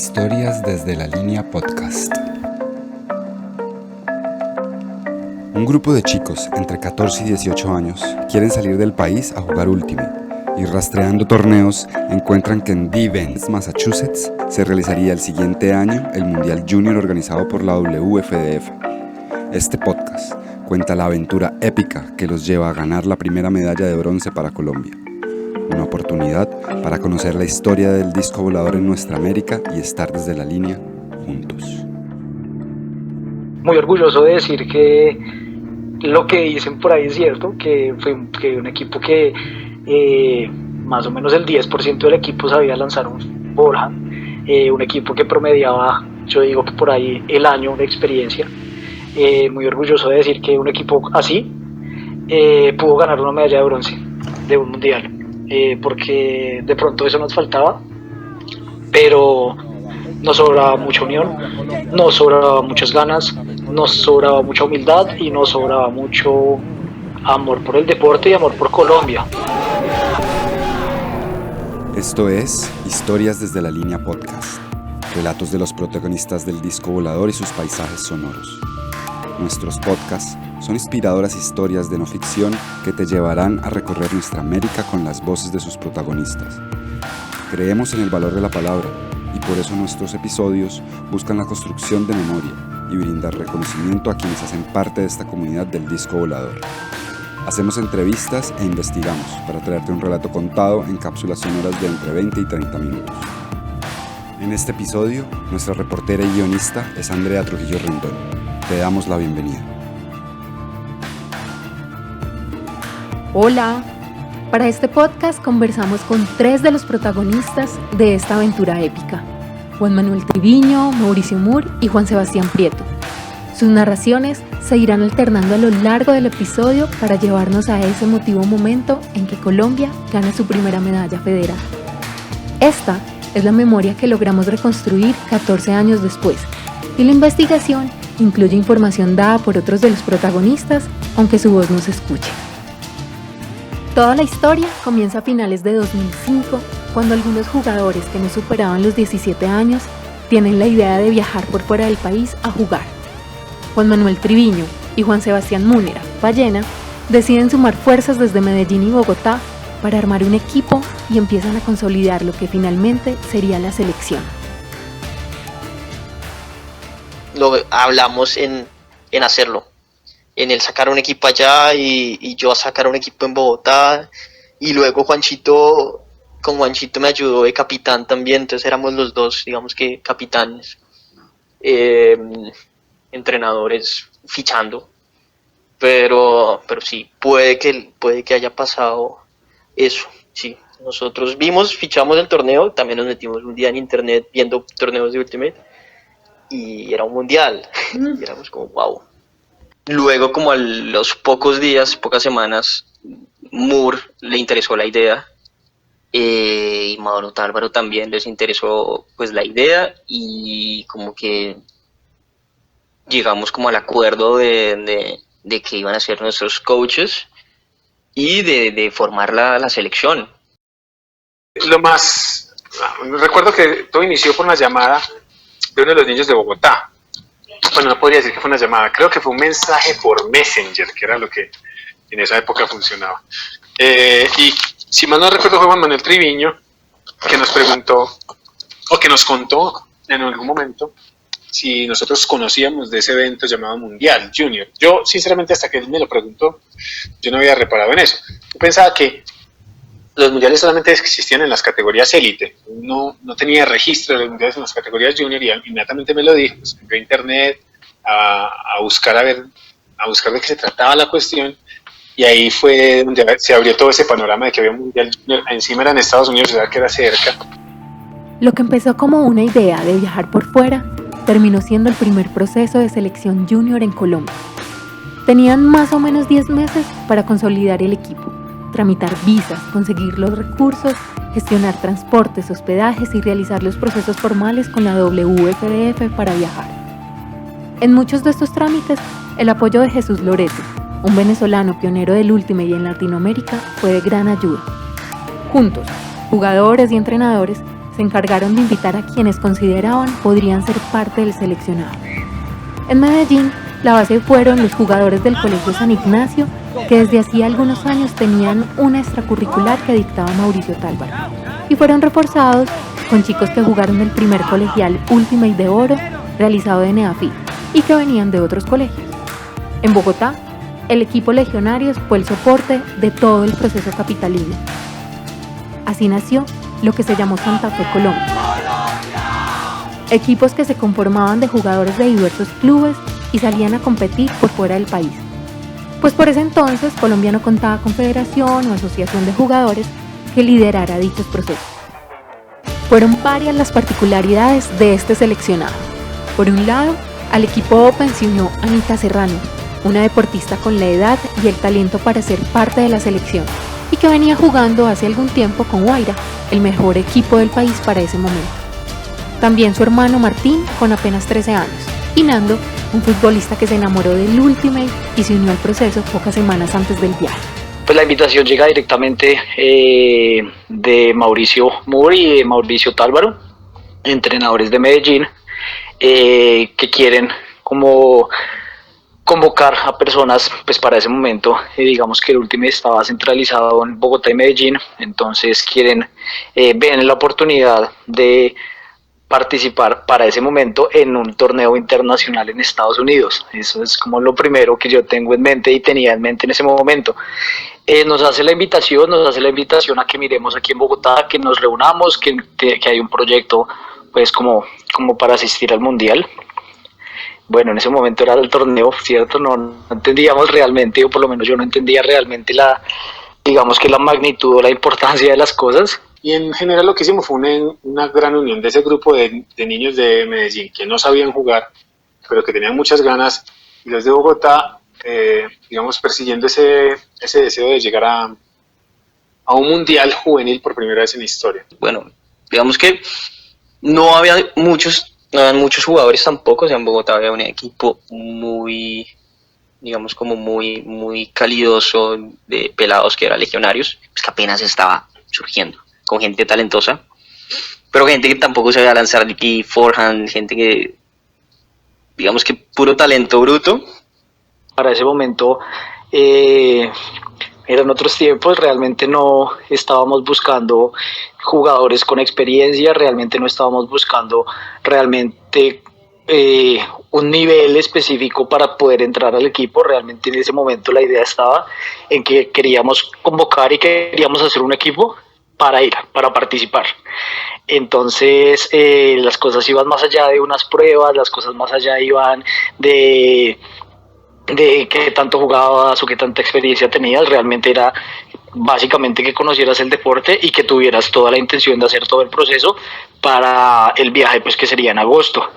Historias desde la línea podcast. Un grupo de chicos entre 14 y 18 años quieren salir del país a jugar Ultimate y rastreando torneos encuentran que en Devens, Massachusetts, se realizaría el siguiente año el Mundial Junior organizado por la WFDF. Este podcast cuenta la aventura épica que los lleva a ganar la primera medalla de bronce para Colombia. Una oportunidad para conocer la historia del disco volador en nuestra América y estar desde la línea juntos. Muy orgulloso de decir que lo que dicen por ahí es cierto, que fue un equipo que más o menos el 10% del equipo sabía lanzar un forehand, un equipo que promediaba, yo digo que por ahí el año de experiencia. Muy orgulloso de decir que un equipo así pudo ganar una medalla de bronce de un mundial. Porque de pronto eso nos faltaba, pero nos sobraba mucha unión, nos sobraba muchas ganas, nos sobraba mucha humildad y nos sobraba mucho amor por el deporte y amor por Colombia. Esto es Historias desde la línea podcast, relatos de los protagonistas del disco volador y sus paisajes sonoros. Nuestros podcasts son inspiradoras historias de no ficción que te llevarán a recorrer nuestra América con las voces de sus protagonistas. Creemos en el valor de la palabra y por eso nuestros episodios buscan la construcción de memoria y brindar reconocimiento a quienes hacen parte de esta comunidad del disco volador. Hacemos entrevistas e investigamos para traerte un relato contado en cápsulas sonoras de entre 20 y 30 minutos. En este episodio, nuestra reportera y guionista es Andrea Trujillo Rendón. Te damos la bienvenida. Hola, para este podcast conversamos con 3 de los protagonistas de esta aventura épica: Juan Manuel Triviño, Mauricio Moore y Juan Sebastián Prieto. Sus narraciones se irán alternando a lo largo del episodio para llevarnos a ese emotivo momento en que Colombia gana su primera medalla federal. Esta es la memoria que logramos reconstruir 14 años después, y la investigación incluye información dada por otros de los protagonistas, aunque su voz no se escuche. Toda la historia comienza a finales de 2005, cuando algunos jugadores que no superaban los 17 años tienen la idea de viajar por fuera del país a jugar. Juan Manuel Triviño y Juan Sebastián Múnera Ballena deciden sumar fuerzas desde Medellín y Bogotá para armar un equipo y empiezan a consolidar lo que finalmente sería la selección. Lo hablamos en hacerlo, en el sacar un equipo allá y yo a sacar un equipo en Bogotá, y luego con Juanchito me ayudó de capitán también, entonces éramos los dos, digamos que capitanes, entrenadores fichando, pero sí, puede que haya pasado eso, sí. Nosotros fichamos el torneo, también nos metimos un día en internet viendo torneos de Ultimate, y era un mundial, y éramos como wow. Luego, como a los pocas semanas, Moore le interesó la idea, y Mauro Tálvaro también les interesó pues la idea, y como que llegamos como al acuerdo de que iban a ser nuestros coaches y de formar la selección. Recuerdo que todo inició por una llamada de uno de los niños de Bogotá. Bueno, no podría decir que fue una llamada, creo que fue un mensaje por Messenger, que era lo que en esa época funcionaba. Y si mal no recuerdo, fue Juan Manuel Triviño que nos preguntó, o que nos contó en algún momento, si nosotros conocíamos de ese evento llamado Mundial Junior. Yo, sinceramente, hasta que él me lo preguntó, yo no había reparado en eso. Yo pensaba que los mundiales solamente existían en las categorías élite. No tenía registro de los mundiales en las categorías junior, y inmediatamente me lo dijo. Pues entré a internet a buscar de qué se trataba la cuestión, y ahí fue donde se abrió todo ese panorama de que había un mundial junior. Encima era en Estados Unidos, que era cerca. Lo que empezó como una idea de viajar por fuera terminó siendo el primer proceso de selección junior en Colombia. Tenían más o menos 10 meses para consolidar el equipo, tramitar visas, conseguir los recursos, gestionar transportes, hospedajes y realizar los procesos formales con la WFDF para viajar. En muchos de estos trámites, el apoyo de Jesús Loreto, un venezolano pionero del Ultimate y en Latinoamérica, fue de gran ayuda. Juntos, jugadores y entrenadores, se encargaron de invitar a quienes consideraban podrían ser parte del seleccionado. En Medellín, la base fueron los jugadores del Colegio San Ignacio, que desde hacía algunos años tenían una extracurricular que dictaba Mauricio Tálvaro, y fueron reforzados con chicos que jugaron el primer colegial Ultimate de Oro realizado de NEAFIT y que venían de otros colegios. En Bogotá, el equipo Legionarios fue el soporte de todo el proceso capitalino. Así nació lo que se llamó Santa Fe Colombia. Equipos que se conformaban de jugadores de diversos clubes y salían a competir por fuera del país. Pues por ese entonces Colombia no contaba con federación o asociación de jugadores que liderara dichos procesos. Fueron varias las particularidades de este seleccionado. Por un lado, al equipo Open se unió Anita Serrano, una deportista con la edad y el talento para ser parte de la selección y que venía jugando hace algún tiempo con Guaira, el mejor equipo del país para ese momento. También su hermano Martín, con apenas 13 años, y Nando, un futbolista que se enamoró del Ultimate y se unió al proceso pocas semanas antes del viaje. Pues la invitación llega directamente de Mauricio Mur y de Mauricio Tálvaro, entrenadores de Medellín, que quieren como convocar a personas, pues para ese momento, digamos que el Ultimate estaba centralizado en Bogotá y Medellín, entonces ven la oportunidad de participar para ese momento en un torneo internacional en Estados Unidos. Eso es como lo primero que yo tengo en mente y tenía en mente en ese momento. Nos hace la invitación a que miremos aquí en Bogotá, que nos reunamos, que hay un proyecto pues como para asistir al Mundial. Bueno, en ese momento era el torneo, ¿cierto? No entendíamos realmente, o por lo menos yo no entendía realmente la magnitud o la importancia de las cosas. Y en general lo que hicimos fue una gran unión de ese grupo de niños de Medellín que no sabían jugar, pero que tenían muchas ganas, y los de Bogotá, persiguiendo ese deseo de llegar a un mundial juvenil por primera vez en la historia. Bueno, digamos que no habían muchos jugadores tampoco, o sea, en Bogotá había un equipo muy, digamos, como muy calidoso de pelados que eran Legionarios, pues que apenas estaba surgiendo, con gente talentosa, pero gente que tampoco sabía lanzar DP, forehand, gente que, digamos que puro talento bruto. Para ese momento eran otros tiempos, realmente no estábamos buscando jugadores con experiencia, realmente no estábamos buscando realmente un nivel específico para poder entrar al equipo. Realmente en ese momento la idea estaba en que queríamos convocar y queríamos hacer un equipo para participar. Entonces las cosas iban más allá de unas pruebas, las cosas más allá iban de qué tanto jugabas o qué tanta experiencia tenías. Realmente era básicamente que conocieras el deporte y que tuvieras toda la intención de hacer todo el proceso para el viaje, pues que sería en agosto.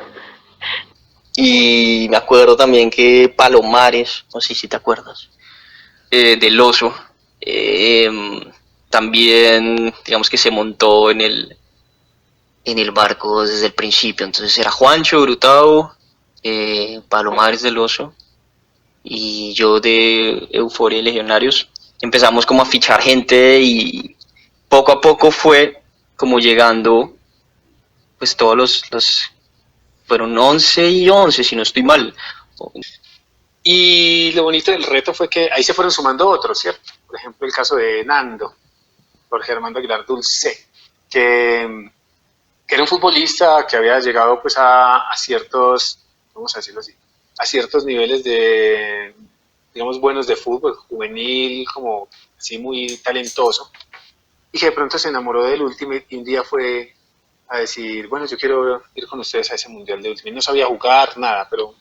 Y me acuerdo también que Palomares, no sé si te acuerdas, del Oso, también digamos que se montó en el barco desde el principio. Entonces era Juancho Brutao, Palomares del Oso y yo de Euforia y Legionarios. Empezamos como a fichar gente y poco a poco fue como llegando pues todos los fueron 11 y 11 si no estoy mal. Y lo bonito del reto fue que ahí se fueron sumando otros, ¿cierto? Por ejemplo, el caso de Nando, Jorge Armando Aguilar Dulce, que era un futbolista que había llegado pues a ciertos, vamos a decirlo así, a ciertos niveles de, digamos, buenos de fútbol, juvenil, como así muy talentoso, y que de pronto se enamoró del Ultimate y un día fue a decir, bueno, yo quiero ir con ustedes a ese mundial de Ultimate. No sabía jugar, nada, pero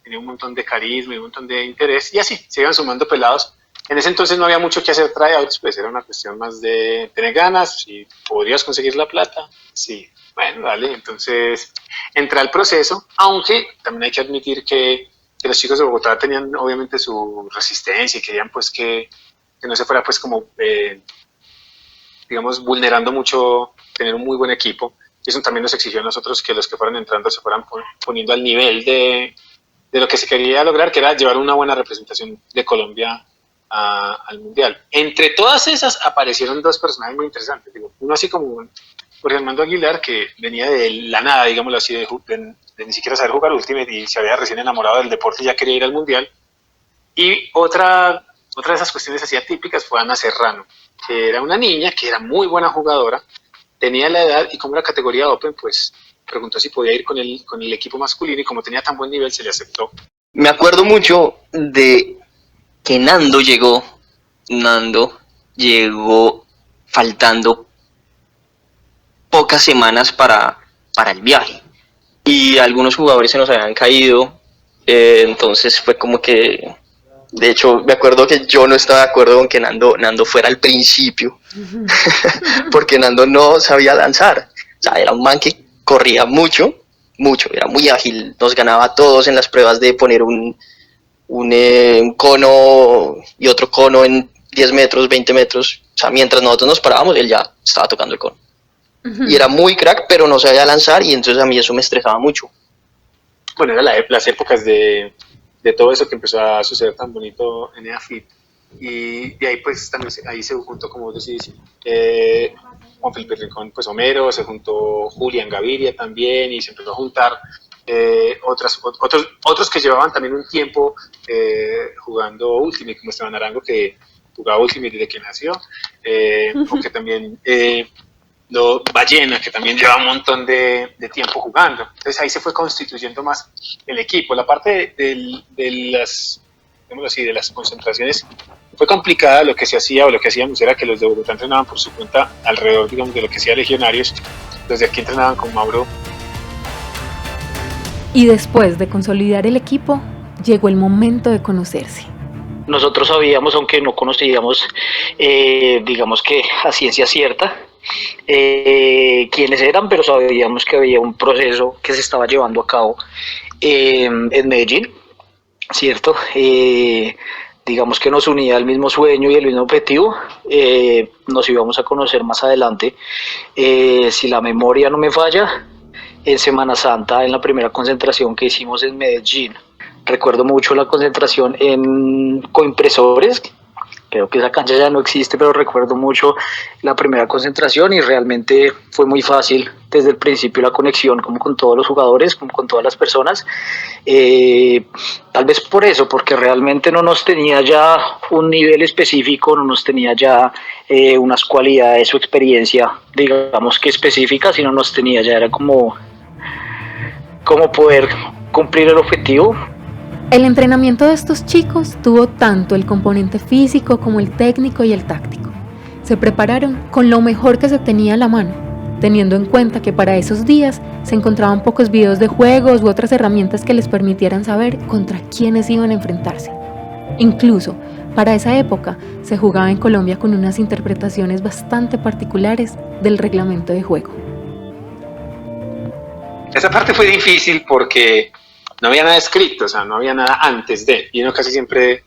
tenía un montón de carisma y un montón de interés, y así, se iban sumando pelados. En ese entonces no había mucho que hacer tryouts, pues era una cuestión más de tener ganas, si podrías conseguir la plata, sí, bueno, dale, entonces entré al proceso, aunque también hay que admitir que los chicos de Bogotá tenían obviamente su resistencia y querían pues que no se fuera pues como, digamos, vulnerando mucho tener un muy buen equipo, y eso también nos exigió a nosotros que los que fueran entrando se fueran poniendo al nivel de lo que se quería lograr, que era llevar una buena representación de Colombia al mundial. Entre todas esas aparecieron dos personajes muy interesantes, digo, uno así como Jorge Armando Aguilar, que venía de la nada, digámoslo así, de ni siquiera saber jugar Ultimate y se había recién enamorado del deporte y ya quería ir al Mundial. Y otra de esas cuestiones así atípicas fue Ana Serrano, que era una niña que era muy buena jugadora, tenía la edad y como era categoría Open, pues preguntó si podía ir con el equipo masculino y como tenía tan buen nivel se le aceptó. Me acuerdo mucho de que Nando llegó faltando pocas semanas para el viaje y algunos jugadores se nos habían caído, entonces fue como que, de hecho me acuerdo que yo no estaba de acuerdo con que Nando fuera al principio porque Nando no sabía lanzar, o sea, era un man que corría mucho, era muy ágil, nos ganaba a todos en las pruebas de poner un cono y otro cono en 10 metros, 20 metros, o sea, mientras nosotros nos parábamos, él ya estaba tocando el cono. Y era muy crack, pero no sabía lanzar y entonces a mí eso me estresaba mucho. Bueno, eran las épocas de todo eso que empezó a suceder tan bonito en EAFIT. Y de ahí pues también ahí se juntó, como vos decís, Juan Felipe Rincón, pues Homero, se juntó Julián Gaviria también y se empezó a juntar otros que llevaban también un tiempo jugando Ultimate, como Esteban Arango, que jugaba Ultimate desde que nació, o que también Ballena, que también lleva un montón de tiempo jugando. Entonces ahí se fue constituyendo más el equipo. La parte de las concentraciones fue complicada. Lo que se hacía o lo que hacíamos era que los de Bogotá entrenaban por su cuenta alrededor, digamos, de lo que hacía Legionarios. Los de aquí entrenaban con Mauro. Y después de consolidar el equipo, llegó el momento de conocerse. Nosotros sabíamos, aunque no conocíamos, digamos que a ciencia cierta, quiénes eran, pero sabíamos que había un proceso que se estaba llevando a cabo en Medellín, ¿cierto? Digamos que nos unía el mismo sueño y el mismo objetivo. Nos íbamos a conocer más adelante, si la memoria no me falla, en Semana Santa, en la primera concentración que hicimos en Medellín. Recuerdo mucho la concentración en Coimpresores, creo que esa cancha ya no existe, pero recuerdo mucho la primera concentración y realmente fue muy fácil desde el principio la conexión como con todos los jugadores, como con todas las personas. Tal vez por eso, porque realmente no nos tenía ya un nivel específico, no nos tenía ya unas cualidades o experiencia, digamos que específica, sino nos tenía ya, era como poder cumplir el objetivo. El entrenamiento de estos chicos tuvo tanto el componente físico como el técnico y el táctico. Se prepararon con lo mejor que se tenía a la mano, teniendo en cuenta que para esos días se encontraban pocos videos de juegos u otras herramientas que les permitieran saber contra quiénes iban a enfrentarse. Incluso, para esa época, se jugaba en Colombia con unas interpretaciones bastante particulares del reglamento de juego. Esa parte fue difícil porque no había nada escrito, o sea, no había nada antes de, y uno casi siempre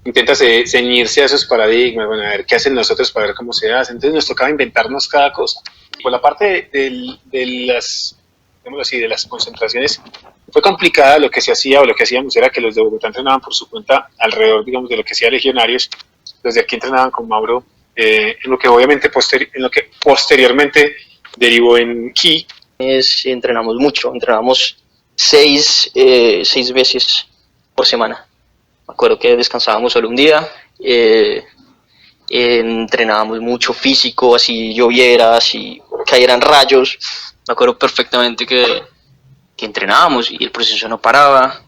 intenta ceñirse a esos paradigmas, bueno, a ver qué hacen los otros para ver cómo se hace, entonces nos tocaba inventarnos cada cosa. Por la parte de las concentraciones fue complicada. Lo que se hacía o lo que hacíamos era que los de Bogotá entrenaban por su cuenta alrededor, digamos, de lo que hacía Legionarios, los de aquí entrenaban con Mauro, en lo que obviamente posteriormente derivó en Ki. Entrenamos mucho, entrenamos 6 veces por semana. Me acuerdo que descansábamos solo un día, entrenábamos mucho físico, así lloviera, así cayeran rayos. Me acuerdo perfectamente que entrenábamos y el proceso no paraba.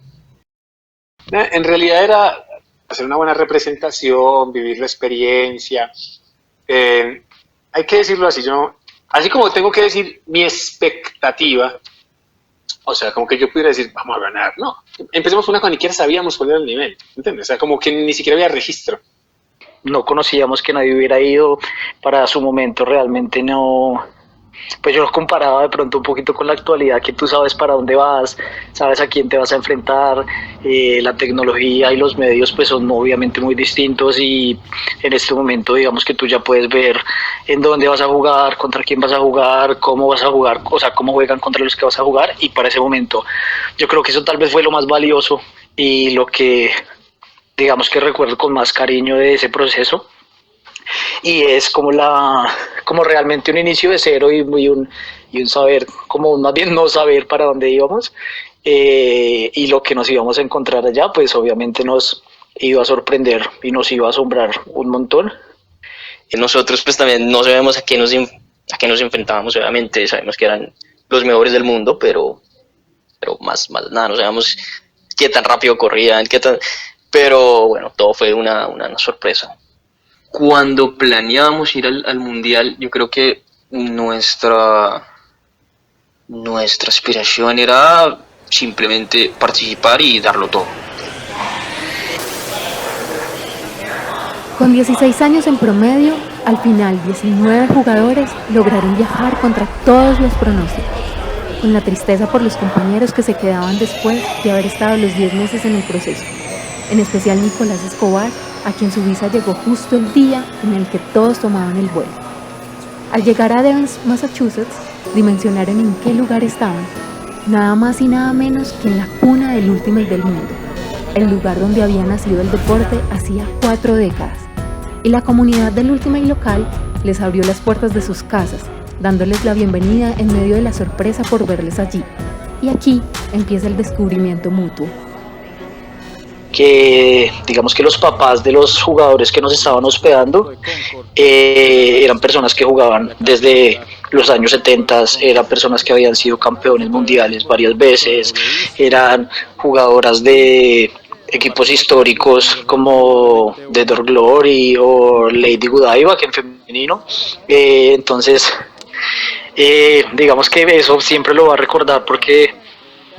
En realidad era hacer una buena representación, vivir la experiencia. Hay que decirlo así, así como tengo que decir mi expectativa, o sea, como que yo pudiera decir, vamos a ganar, no. Empecemos una cuando ni siquiera sabíamos cuál era el nivel, ¿entiendes? O sea, como que ni siquiera había registro. No conocíamos que nadie hubiera ido para su momento, realmente no. Pues yo lo comparaba de pronto un poquito con la actualidad, que tú sabes para dónde vas, sabes a quién te vas a enfrentar, la tecnología y los medios pues son obviamente muy distintos y en este momento digamos que tú ya puedes ver en dónde vas a jugar, contra quién vas a jugar, cómo vas a jugar, o sea, cómo juegan contra los que vas a jugar, y para ese momento yo creo que eso tal vez fue lo más valioso y lo que digamos que recuerdo con más cariño de ese proceso. y es como realmente un inicio de cero y un saber, como más bien no saber para dónde íbamos, y lo que nos íbamos a encontrar allá, pues obviamente nos iba a sorprender y nos iba a asombrar un montón. Y nosotros pues también no sabemos a qué nos enfrentábamos, obviamente sabemos que eran los mejores del mundo, pero más nada, no sabemos qué tan rápido corrían, pero bueno, todo fue una sorpresa. Cuando planeábamos ir al mundial, yo creo que nuestra aspiración era simplemente participar y darlo todo. Con 16 años en promedio, al final 19 jugadores lograron viajar contra todos los pronósticos, con la tristeza por los compañeros que se quedaban después de haber estado los 10 meses en el proceso, en especial Nicolás Escobar, a quien su visa llegó justo el día en el que todos tomaban el vuelo. Al llegar a Devens, Massachusetts, dimensionaron en qué lugar estaban, nada más y nada menos que en la cuna del Ultimate del mundo, el lugar donde había nacido el deporte hacía 4 décadas, y la comunidad del Ultimate local les abrió las puertas de sus casas, dándoles la bienvenida en medio de la sorpresa por verles allí. Y aquí empieza el descubrimiento mutuo. Que digamos que los papás de los jugadores que nos estaban hospedando eran personas que jugaban desde los años 70, eran personas que habían sido campeones mundiales varias veces, eran jugadoras de equipos históricos como The Dark Glory o Lady Godiva, que en femenino. Entonces digamos que eso siempre lo va a recordar, porque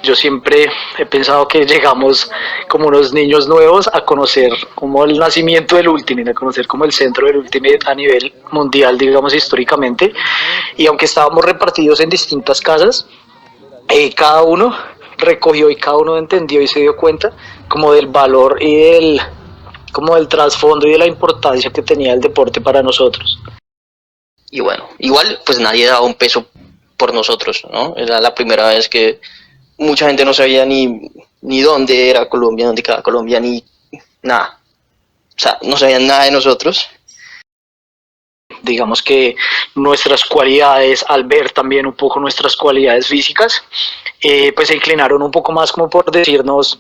yo siempre he pensado que llegamos como unos niños nuevos a conocer como el nacimiento del Ultimate, a conocer como el centro del Ultimate a nivel mundial, digamos históricamente. Y aunque estábamos repartidos en distintas casas, cada uno recogió y cada uno entendió y se dio cuenta como del valor y del trasfondo y de la importancia que tenía el deporte para nosotros. Y bueno, igual pues nadie daba un peso por nosotros, ¿no? Era la primera vez que mucha gente no sabía ni dónde era Colombia, dónde quedaba Colombia, ni nada. O sea, no sabían nada de nosotros. Digamos que nuestras cualidades, al ver también un poco nuestras cualidades físicas, pues se inclinaron un poco más como por decirnos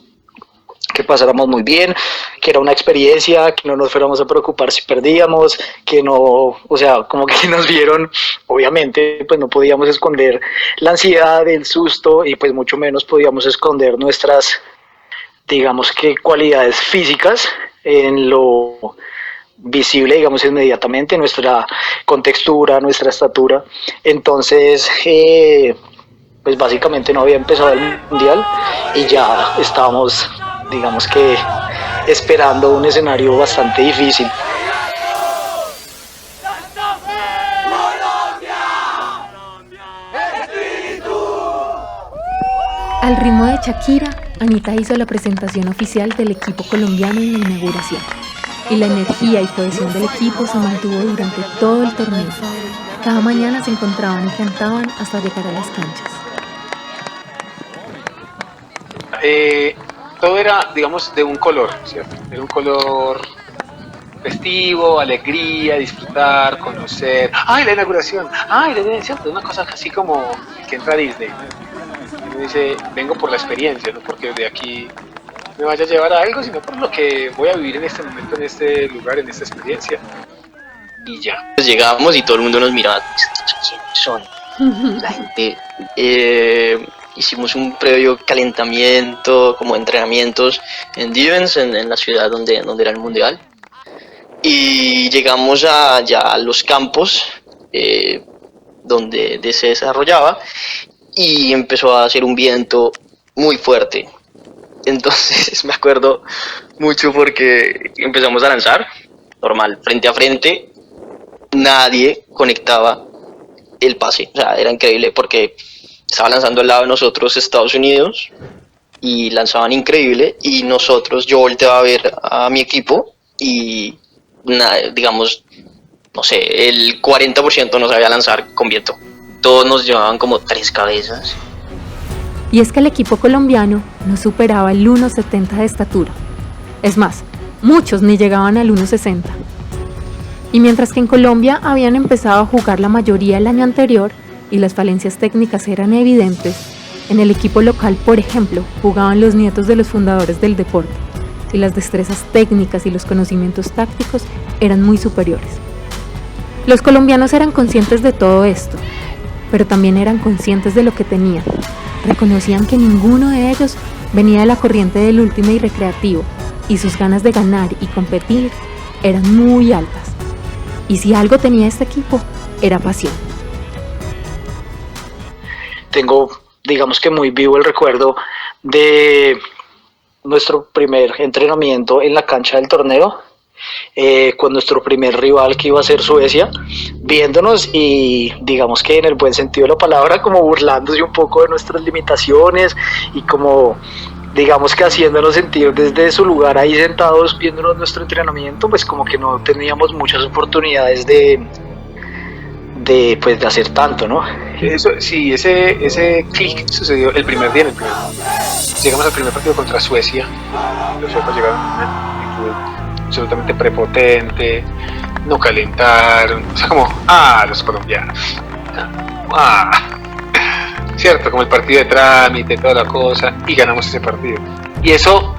que pasáramos muy bien, que era una experiencia, que no nos fuéramos a preocupar si perdíamos, que no, o sea, como que nos vieron, obviamente, pues no podíamos esconder la ansiedad, el susto, y pues mucho menos podíamos esconder nuestras, digamos que cualidades físicas en lo visible, digamos inmediatamente, nuestra contextura, nuestra estatura. Entonces, pues básicamente no había empezado el mundial y ya estábamos, digamos que esperando un escenario bastante difícil. Al ritmo de Shakira, Anita hizo la presentación oficial del equipo colombiano en la inauguración. Y la energía y cohesión del equipo se mantuvo durante todo el torneo. Cada mañana se encontraban y cantaban hasta llegar a las canchas. Todo era, digamos, de un color, ¿cierto? Era un color festivo, alegría, disfrutar, conocer. ¡Ay, la inauguración! ¡Ay, la inauguración! Una cosa así como que entra a Disney. Uno dice, vengo por la experiencia, no porque de aquí me vaya a llevar a algo, sino por lo que voy a vivir en este momento, en este lugar, en esta experiencia. Y ya. Pues llegábamos y todo el mundo nos miraba. ¿Quiénes son? La gente. Hicimos un previo calentamiento, como entrenamientos en Devens, en la ciudad donde era el mundial. Y llegamos ya a los campos donde se desarrollaba y empezó a hacer un viento muy fuerte. Entonces me acuerdo mucho porque empezamos a lanzar, normal, frente a frente, nadie conectaba el pase. O sea, era increíble porque estaba lanzando al lado de nosotros Estados Unidos y lanzaban increíble, y nosotros, yo volteaba a ver a mi equipo y digamos, no sé, el 40% no sabía lanzar con viento. Todos nos llevaban como 3 cabezas. Y es que el equipo colombiano no superaba el 1,70 de estatura. Es más, muchos ni llegaban al 1,60. Y mientras que en Colombia habían empezado a jugar la mayoría el año anterior y las falencias técnicas eran evidentes, en el equipo local, por ejemplo, jugaban los nietos de los fundadores del deporte y las destrezas técnicas y los conocimientos tácticos eran muy superiores. Los colombianos eran conscientes de todo esto, pero también eran conscientes de lo que tenían. Reconocían que ninguno de ellos venía de la corriente del Ultimate recreativo y sus ganas de ganar y competir eran muy altas. Y si algo tenía este equipo, era pasión. Tengo, digamos que muy vivo el recuerdo de nuestro primer entrenamiento en la cancha del torneo, con nuestro primer rival que iba a ser Suecia, viéndonos y digamos que en el buen sentido de la palabra como burlándose un poco de nuestras limitaciones y como digamos que haciéndonos sentir desde su lugar ahí sentados viéndonos nuestro entrenamiento, pues como que no teníamos muchas oportunidades de hacer tanto, ¿no? Eso, sí, ese clic sucedió el primer día. Llegamos al primer partido contra Suecia. Los suecos llegaron con una actitud absolutamente prepotente, no calentaron, o sea, como, los colombianos. Cierto, como el partido de trámite, toda la cosa, y ganamos ese partido. Y eso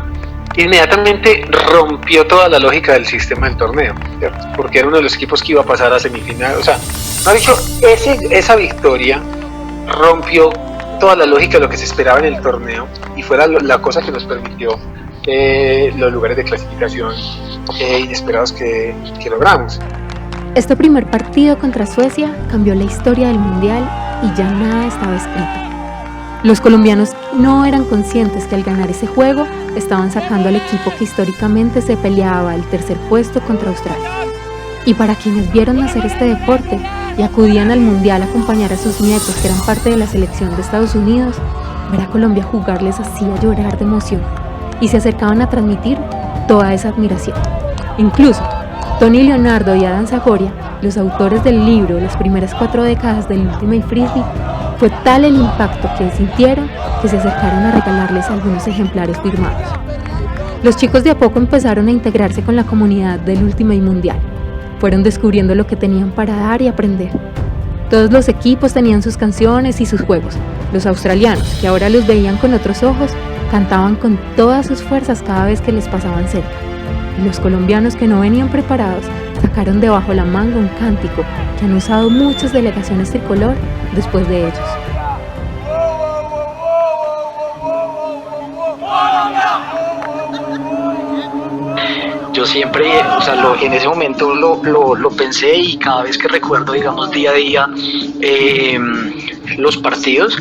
inmediatamente rompió toda la lógica del sistema del torneo, ¿cierto? Porque era uno de los equipos que iba a pasar a semifinal, o sea, no ha dicho, esa victoria rompió toda la lógica de lo que se esperaba en el torneo y fue la cosa que nos permitió los lugares de clasificación inesperados que logramos. Este primer partido contra Suecia cambió la historia del Mundial y ya nada estaba escrito. Los colombianos no eran conscientes que al ganar ese juego estaban sacando al equipo que históricamente se peleaba el tercer puesto contra Australia. Y para quienes vieron nacer este deporte y acudían al Mundial a acompañar a sus nietos que eran parte de la selección de Estados Unidos, ver a Colombia jugar les hacía llorar de emoción y se acercaban a transmitir toda esa admiración. Incluso Tony Leonardo y Adam Zagoria, los autores del libro Las primeras 4 décadas del Ultimate Frisbee, fue tal el impacto que sintieron que se acercaron a regalarles algunos ejemplares firmados. Los chicos de a poco empezaron a integrarse con la comunidad del Ultimate Mundial. Fueron descubriendo lo que tenían para dar y aprender. Todos los equipos tenían sus canciones y sus juegos. Los australianos, que ahora los veían con otros ojos, cantaban con todas sus fuerzas cada vez que les pasaban cerca. Y los colombianos que no venían preparados sacaron debajo la manga un cántico que han usado muchas delegaciones tricolor después de ellos. Yo siempre, o sea, en ese momento lo pensé y cada vez que recuerdo, digamos, día a día los partidos,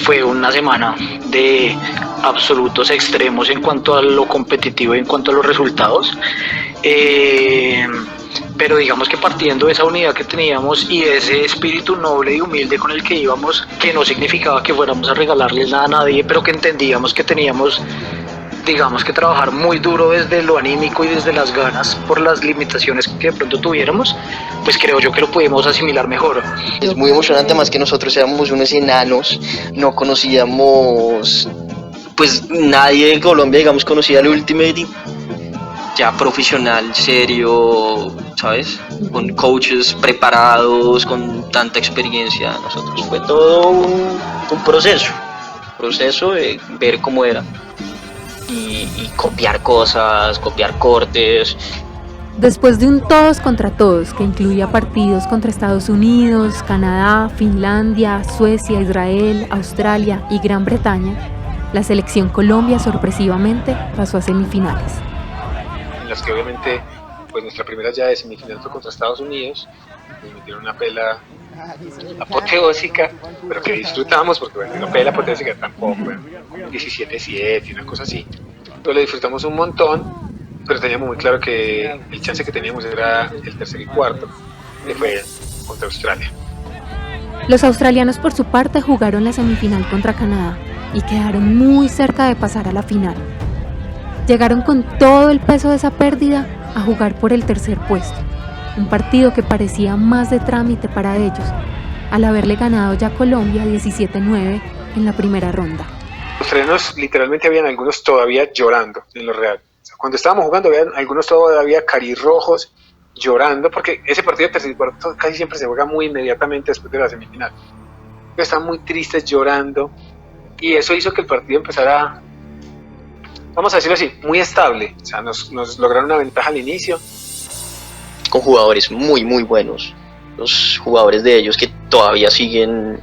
fue una semana de absolutos extremos en cuanto a lo competitivo y en cuanto a los resultados, pero digamos que partiendo de esa unidad que teníamos y de ese espíritu noble y humilde con el que íbamos, que no significaba que fuéramos a regalarles nada a nadie, pero que entendíamos que teníamos, digamos, que trabajar muy duro desde lo anímico y desde las ganas por las limitaciones que de pronto tuviéramos, pues creo yo que lo pudimos asimilar mejor. Es muy emocionante, más que nosotros éramos unos enanos, no conocíamos, pues nadie de Colombia, digamos, conocía el Ultimate ya profesional, serio, ¿sabes? Con coaches preparados, con tanta experiencia. Nosotros fue todo un proceso de ver cómo era. Y copiar cosas, copiar cortes. Después de un todos contra todos, que incluía partidos contra Estados Unidos, Canadá, Finlandia, Suecia, Israel, Australia y Gran Bretaña, la selección Colombia sorpresivamente pasó a semifinales. En las que obviamente, pues nuestra primera llave de semifinal fue contra Estados Unidos, nos metieron una pela apoteósica, pero que disfrutamos, porque bueno, una pela apoteósica tampoco, 17-7, una cosa así, pero lo disfrutamos un montón, pero teníamos muy claro que el chance que teníamos era el tercer y cuarto, que fue contra Australia. Los australianos por su parte jugaron la semifinal contra Canadá y quedaron muy cerca de pasar a la final. Llegaron con todo el peso de esa pérdida a jugar por el tercer puesto, un partido que parecía más de trámite para ellos, al haberle ganado ya a Colombia 17-9 en la primera ronda. Los frenos, literalmente habían algunos todavía llorando en lo real. O sea, cuando estábamos jugando, había algunos todavía carirrojos llorando, porque ese partido de tercer cuarto casi siempre se juega muy inmediatamente después de la semifinal. Estaban muy tristes, llorando, y eso hizo que el partido empezara, vamos a decirlo así, muy estable. O sea, nos lograron una ventaja al inicio. Con jugadores muy, muy buenos. Los jugadores de ellos que todavía siguen,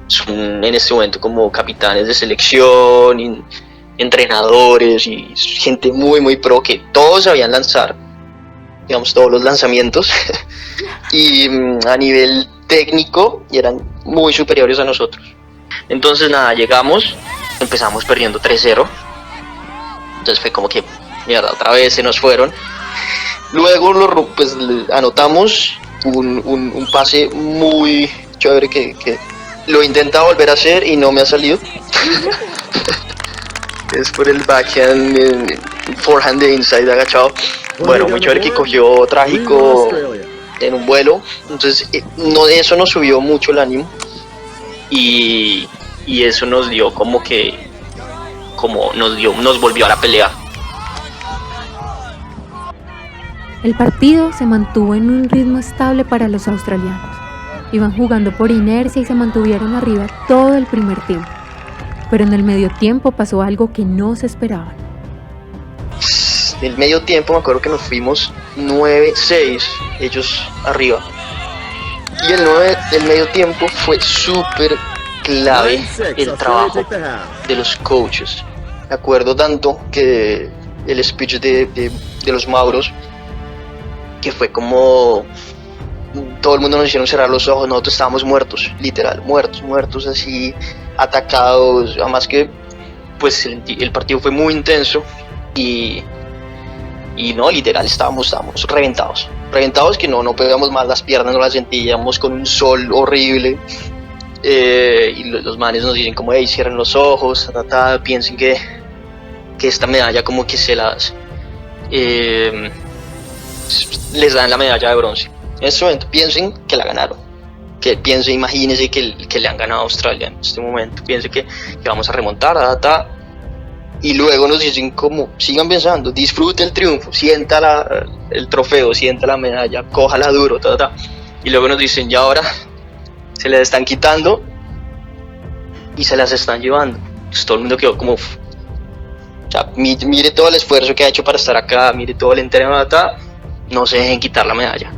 son en este momento como capitanes de selección, y entrenadores y gente muy, muy pro, que todos sabían lanzar, digamos, todos los lanzamientos. Y a nivel técnico eran muy superiores a nosotros. Entonces nada, llegamos, empezamos perdiendo 3-0. Entonces fue como que, mierda, otra vez se nos fueron. Luego pues anotamos un pase muy chévere que lo intentaba volver a hacer y no me ha salido. Es por el backhand, forehand de inside agachado. Bueno, muy chévere, que cogió trágico en un vuelo. Entonces eso nos subió mucho el ánimo, y eso nos dio nos volvió a la pelea. El partido se mantuvo en un ritmo estable para los australianos. Iban jugando por inercia y se mantuvieron arriba todo el primer tiempo. Pero en el medio tiempo pasó algo que no se esperaban. En el medio tiempo me acuerdo que nos fuimos 9-6, ellos arriba. Y el medio tiempo fue súper clave el trabajo de los coaches. Me acuerdo tanto que el speech de los Mauros, que fue como todo el mundo nos hicieron cerrar los ojos, nosotros estábamos muertos, literal, muertos así, atacados. Además que pues el partido fue muy intenso, y no, literal, estábamos reventados, que no pegamos más las piernas, no las sentíamos, con un sol horrible. Y los manes nos dicen como, hey, cierren los ojos, piensen que esta medalla como que les dan la medalla de bronce. En este momento piensen que la ganaron, imagínense que le han ganado a Australia en este momento, piensen que vamos a remontar, y luego nos dicen como, sigan pensando, disfrute el triunfo, sienta el trofeo, sienta la medalla, cójala duro, y luego nos dicen, y ahora se les están quitando y se las están llevando. Entonces todo el mundo quedó como, o sea, mire todo el esfuerzo que ha hecho para estar acá, mire todo el entreno, no se dejen quitar la medalla.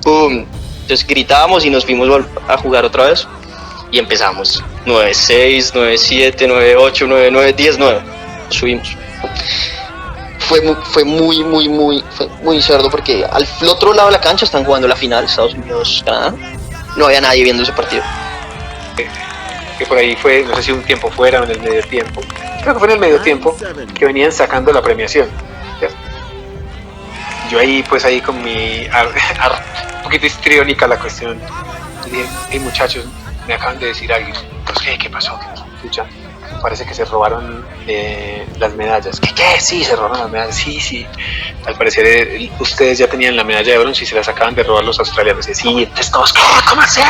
¡Pum! Entonces gritábamos y nos fuimos a jugar otra vez, y empezamos 9-6, 9-7, 9-8, 9-9, 10-9, subimos. Fue muy cerdo, porque al otro lado de la cancha están jugando la final, Estados Unidos-Canadá. No había nadie viendo ese partido. Que por ahí fue, no sé si un tiempo fuera o en el medio tiempo. Creo que fue en el medio tiempo que venían sacando la premiación, ¿cierto? Yo ahí con mi un poquito histriónica la cuestión, y dije, hey muchachos, me acaban de decir algo. Pues, ¿qué pasó? Escucha, parece que se robaron las medallas. ¿Qué? Sí, se robaron las medallas. Sí. Al parecer ustedes ya tenían la medalla de bronce y se las acaban de robar los australianos. Y sí, entonces todos, ¿cómo hacer?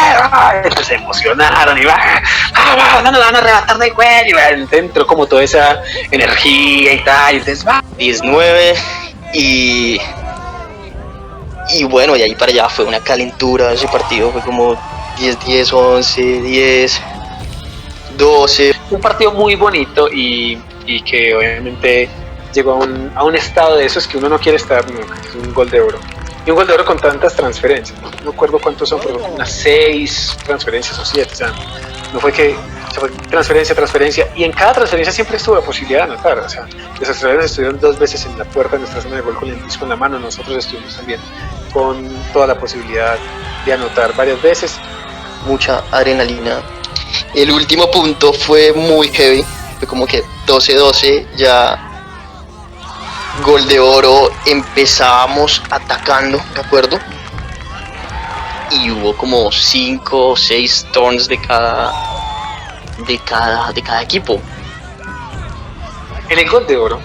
Entonces se emocionaron y no nos van a arrebatar del cuello. Y dentro como toda esa energía y tal. Y entonces 19 y bueno, y ahí para allá fue una calentura ese partido, fue como 10-10, 11-10, 12. Un partido muy bonito y que obviamente llegó a un estado de esos que uno no quiere estar nunca. Es un gol de oro. Y un gol de oro con tantas transferencias. No me acuerdo cuántos son, pero unas 6 transferencias o 7. O sea, no fue que fue transferencia. Y en cada transferencia siempre estuvo la posibilidad de anotar. O sea, los australianos estuvieron 2 veces en la puerta de nuestra zona de gol con el disco en la mano. Nosotros estuvimos también con toda la posibilidad de anotar varias veces. Mucha adrenalina. El último punto fue muy heavy, fue como que 12-12, ya gol de oro, empezábamos atacando, ¿de acuerdo? Y hubo como 5 o 6 turns de cada equipo. En el gol de oro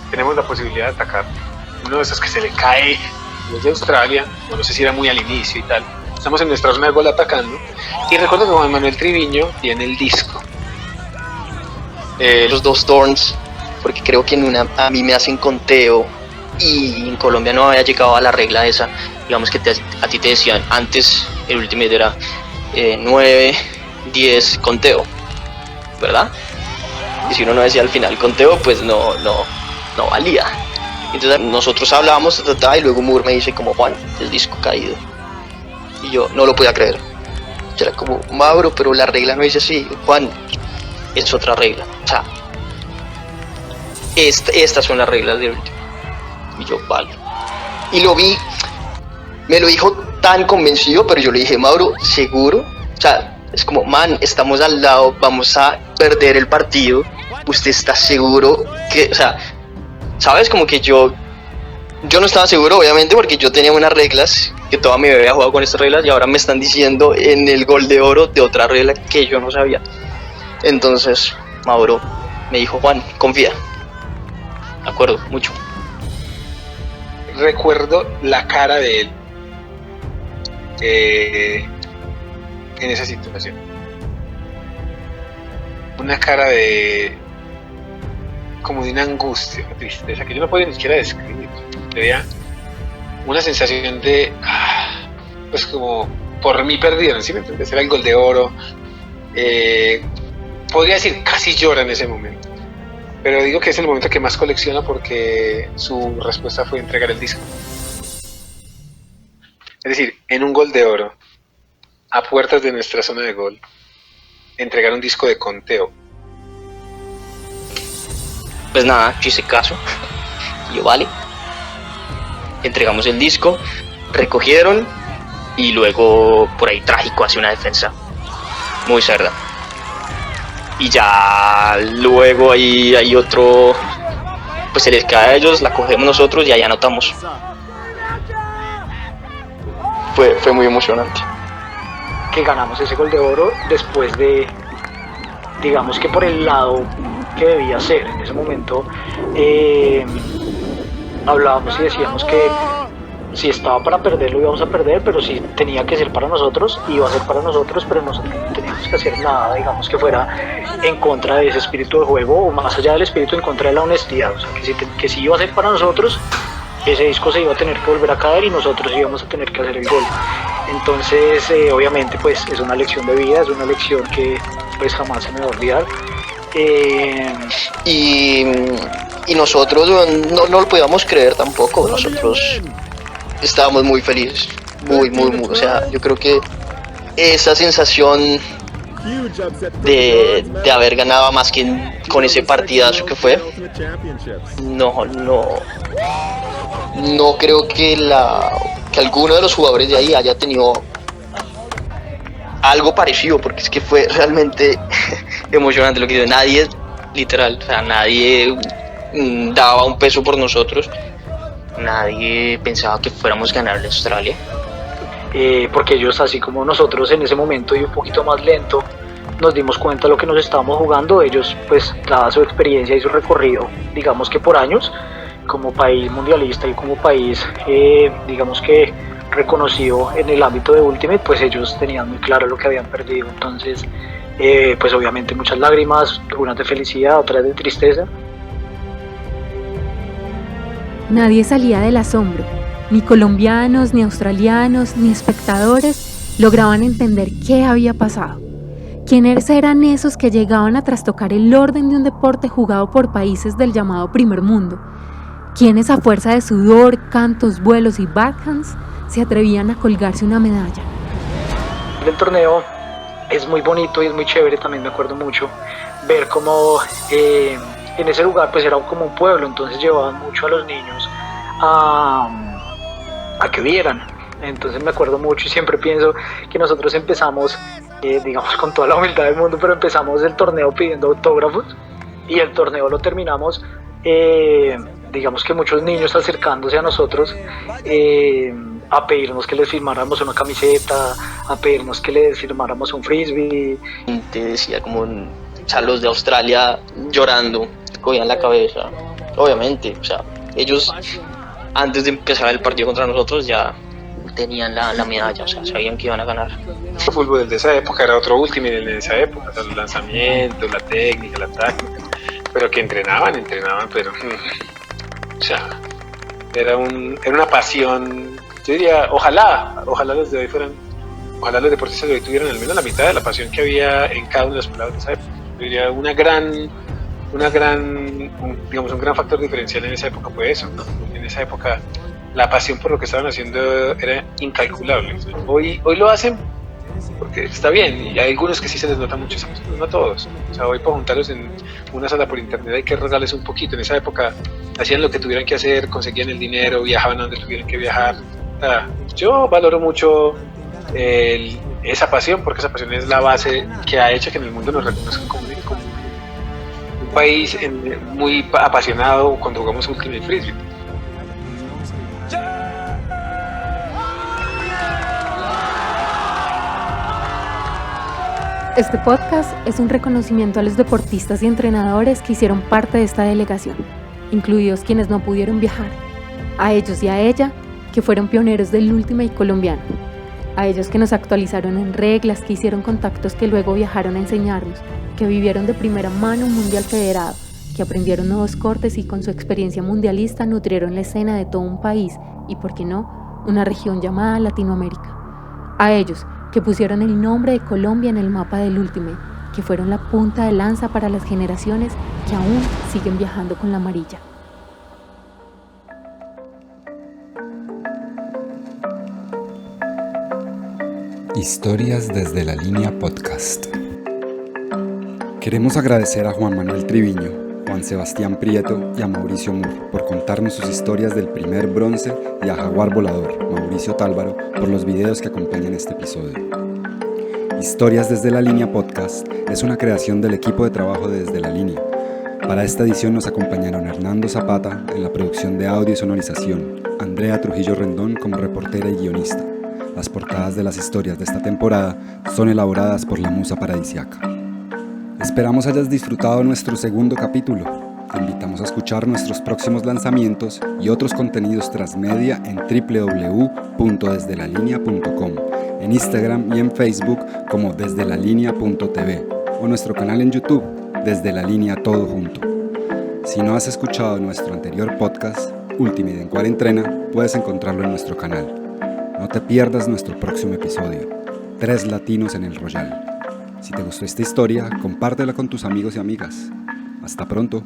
tenemos la posibilidad de atacar uno de esos que se le cae desde Australia, no sé si era muy al inicio y tal. Estamos en nuestra zona de gol atacando, y recuerdo que Juan Manuel Triviño tiene el disco. Los 2 turns porque creo que a mí me hacen conteo y en Colombia no había llegado a la regla esa, digamos que a ti te decían antes el Ultimate era 9, 10 conteo, ¿verdad? Y si uno no decía al final conteo, pues no valía. Entonces nosotros hablábamos y luego Moore me dice como, Juan, el disco caído, y yo no lo podía creer. Yo era como, Mauro, pero la regla no dice así. Juan, es otra regla, o sea, estas son las reglas del último. Y yo, vale. Y lo vi, me lo dijo tan convencido, pero yo le dije, Mauro, ¿seguro? O sea, es como, man, estamos al lado, vamos a perder el partido. ¿Usted está seguro que, o sea, sabes, como que yo no estaba seguro, obviamente, porque yo tenía unas reglas, que toda mi vida había jugado con estas reglas, y ahora me están diciendo en el gol de oro de otra regla que yo no sabía. Entonces, Mauro me dijo, Juan, confía. De acuerdo, mucho. Recuerdo la cara de él en esa situación. Una cara como de una angustia, una tristeza que yo no podía ni siquiera describir. Tenía una sensación de, pues como, por mí perdieron, ¿sí me entiendes? Era el gol de oro. Podría decir, casi llora en ese momento. Pero digo que es el momento que más colecciona porque su respuesta fue entregar el disco. Es decir, en un gol de oro, a puertas de nuestra zona de gol, entregar un disco de conteo. Pues nada, yo hice caso. Y yo, vale. Entregamos el disco, recogieron y luego por ahí Trágico hace una defensa muy cerda. Y ya luego ahí hay otro, pues se les cae a ellos, la cogemos nosotros y ahí anotamos. Fue muy emocionante. Que ganamos ese gol de oro después de, digamos que por el lado que debía ser. En ese momento hablábamos y decíamos que si estaba para perder lo íbamos a perder, pero si tenía que ser para nosotros, iba a ser para nosotros, pero nosotros no teníamos que hacer nada, digamos, que fuera en contra de ese espíritu de juego, o más allá del espíritu, en contra de la honestidad. O sea, que si iba a ser para nosotros, ese disco se iba a tener que volver a caer y nosotros íbamos a tener que hacer el gol. Entonces, obviamente, pues es una lección de vida, es una lección que pues jamás se me va a olvidar. Y nosotros no lo podíamos creer tampoco. Nosotros estábamos muy felices, muy, o sea, yo creo que esa sensación de haber ganado más que con ese partidazo que fue, no creo que alguno de los jugadores de ahí haya tenido algo parecido, porque es que fue realmente emocionante lo que hizo. Nadie, literal, o sea, nadie daba un peso por nosotros. Nadie pensaba que fuéramos a ganar de Australia. Porque ellos, así como nosotros en ese momento y un poquito más lento, nos dimos cuenta de lo que nos estábamos jugando. Ellos, pues, dada su experiencia y su recorrido, digamos que por años, como país mundialista y como país, digamos que reconocido en el ámbito de Ultimate, pues ellos tenían muy claro lo que habían perdido. Entonces, pues obviamente muchas lágrimas, unas de felicidad, otras de tristeza. Nadie salía del asombro, ni colombianos, ni australianos, ni espectadores lograban entender qué había pasado. ¿Quiénes eran esos que llegaban a trastocar el orden de un deporte jugado por países del llamado primer mundo? ¿Quiénes a fuerza de sudor, cantos, vuelos y backhands se atrevían a colgarse una medalla? El torneo es muy bonito y es muy chévere, también me acuerdo mucho ver cómo en ese lugar pues era como un pueblo, entonces llevaban mucho a los niños a que vieran. Entonces me acuerdo mucho y siempre pienso que nosotros empezamos, digamos con toda la humildad del mundo, pero empezamos el torneo pidiendo autógrafos y el torneo lo terminamos, digamos que muchos niños acercándose a nosotros a pedirnos que les firmáramos una camiseta, a pedirnos que les firmáramos un frisbee. Te decía como, o sea, los de Australia llorando, cogían la cabeza, obviamente, o sea, ellos antes de empezar el partido contra nosotros ya tenían la medalla, o sea, sabían que iban a ganar. El fútbol de esa época era otro Ultimate de esa época, o sea, los lanzamientos, la técnica, la táctica. pero que entrenaban, pero o sea, era una pasión. Yo diría, ojalá los de hoy fueran, ojalá los deportistas de hoy tuvieran al menos la mitad de la pasión que había en cada uno de los pelados de esa época. Yo diría, un gran factor diferencial en esa época fue eso, ¿no? En esa época la pasión por lo que estaban haciendo era incalculable. Hoy lo hacen porque está bien, y hay algunos que sí se les nota mucho esa pasión, no todos. O sea, hoy para juntarlos en una sala por internet hay que rogarles un poquito. En esa época hacían lo que tuvieran que hacer, conseguían el dinero, viajaban a donde tuvieran que viajar. O sea, yo valoro mucho esa pasión, porque esa pasión es la base que ha hecho que en el mundo nos reconozcan como un país muy apasionado cuando jugamos Ultimate Frisbee. Este podcast es un reconocimiento a los deportistas y entrenadores que hicieron parte de esta delegación, incluidos quienes no pudieron viajar, a ellos y a ella que fueron pioneros del Ultimate colombiano, a ellos que nos actualizaron en reglas, que hicieron contactos que luego viajaron a enseñarnos, que vivieron de primera mano un mundial federado, que aprendieron nuevos cortes y con su experiencia mundialista nutrieron la escena de todo un país y, por qué no, una región llamada Latinoamérica. A ellos que pusieron el nombre de Colombia en el mapa del Ultimate, que fueron la punta de lanza para las generaciones que aún siguen viajando con la amarilla. Historias desde la línea podcast. Queremos agradecer a Juan Manuel Triviño, Juan Sebastián Prieto y a Mauricio Mur por contarnos sus historias del primer bronce y a Jaguar Volador, Mauricio Tálvaro, por los videos que acompañan este episodio. Historias desde la línea podcast es una creación del equipo de trabajo de Desde la Línea. Para esta edición nos acompañaron Hernando Zapata en la producción de audio y sonorización, Andrea Trujillo Rendón como reportera y guionista. Las portadas de las historias de esta temporada son elaboradas por la Musa Paradisiaca. Esperamos hayas disfrutado nuestro segundo capítulo. Te invitamos a escuchar nuestros próximos lanzamientos y otros contenidos transmedia en www.desdelalinea.com, en Instagram y en Facebook como desdelalinea.tv o nuestro canal en YouTube, Desde la Línea Todo Junto. Si no has escuchado nuestro anterior podcast, Ultimate en Cuarentena, puedes encontrarlo en nuestro canal. No te pierdas nuestro próximo episodio, 3 latinos en el Royal. Si te gustó esta historia, compártela con tus amigos y amigas. Hasta pronto.